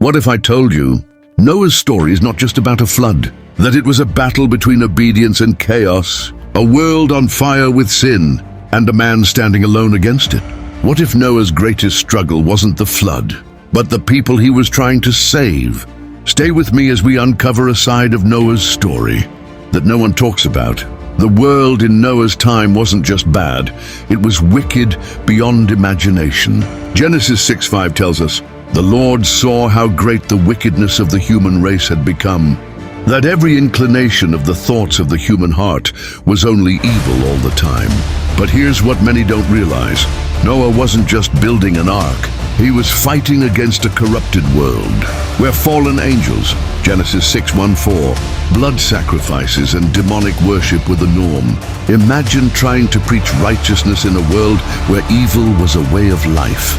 What if I told you Noah's story is not just about a flood, that it was a battle between obedience and chaos, a world on fire with sin, and a man standing alone against it? What if Noah's greatest struggle wasn't the flood, but the people he was trying to save? Stay with me as we uncover a side of Noah's story that no one talks about. The world in Noah's time wasn't just bad, it was wicked beyond imagination. Genesis 6:5 tells us, "The Lord saw how great the wickedness of the human race had become, that every inclination of the thoughts of the human heart was only evil all the time." But here's what many don't realize. Noah wasn't just building an ark. He was fighting against a corrupted world, where fallen angels, Genesis 6:1-4, blood sacrifices and demonic worship were the norm. Imagine trying to preach righteousness in a world where evil was a way of life.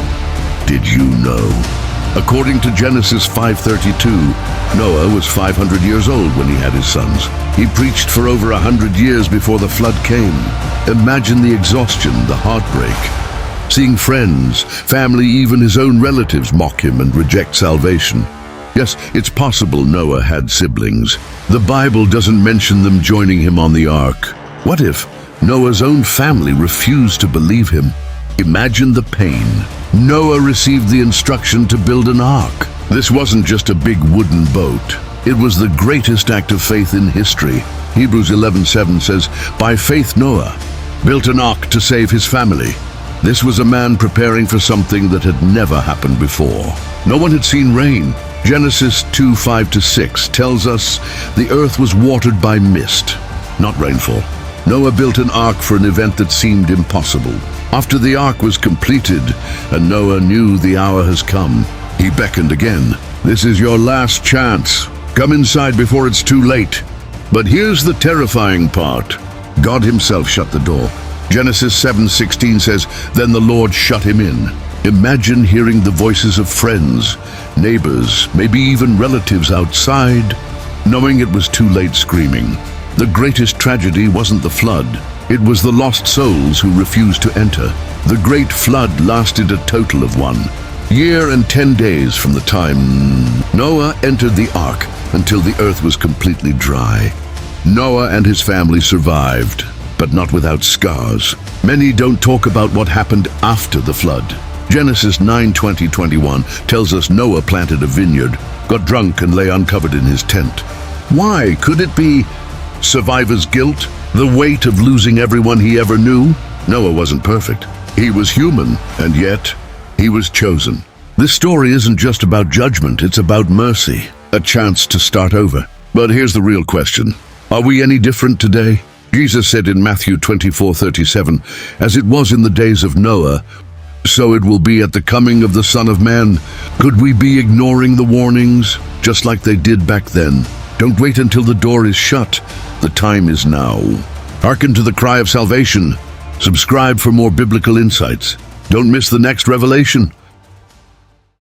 Did you know? According to Genesis 5:32, Noah was 500 years old when he had his sons. He preached for over 100 years before the flood came. Imagine the exhaustion, the heartbreak. Seeing friends, family, even his own relatives mock him and reject salvation. Yes, it's possible Noah had siblings. The Bible doesn't mention them joining him on the ark. What if Noah's own family refused to believe him? Imagine the pain. Noah received the instruction to build an ark. This wasn't just a big wooden boat. It was the greatest act of faith in history. Hebrews 11:7 says, "By faith Noah built an ark to save his family." This was a man preparing for something that had never happened before. No one had seen rain. Genesis 2:5-6 tells us the earth was watered by mist, not rainfall. Noah built an ark for an event that seemed impossible. After the ark was completed and Noah knew the hour has come, he beckoned again. "This is your last chance. Come inside before it's too late." But here's the terrifying part. God himself shut the door. Genesis 7:16 says, "Then the Lord shut him in." Imagine hearing the voices of friends, neighbors, maybe even relatives outside, knowing it was too late screaming. The greatest tragedy wasn't the flood. It was the lost souls who refused to enter. The great flood lasted a total of 1 year and 10 days from the time Noah entered the ark until the earth was completely dry. Noah and his family survived, but not without scars. Many don't talk about what happened after the flood. Genesis 9:20-21 tells us Noah planted a vineyard, got drunk and lay uncovered in his tent. Why? Could it be survivor's guilt? The weight of losing everyone he ever knew? Noah wasn't perfect. He was human, and yet he was chosen. This story isn't just about judgment, it's about mercy, a chance to start over. But here's the real question. Are we any different today? Jesus said in Matthew 24:37, "As it was in the days of Noah, so it will be at the coming of the Son of Man." Could we be ignoring the warnings, just like they did back then? Don't wait until the door is shut. The time is now. Hearken to the cry of salvation. Subscribe for more biblical insights. Don't miss the next revelation.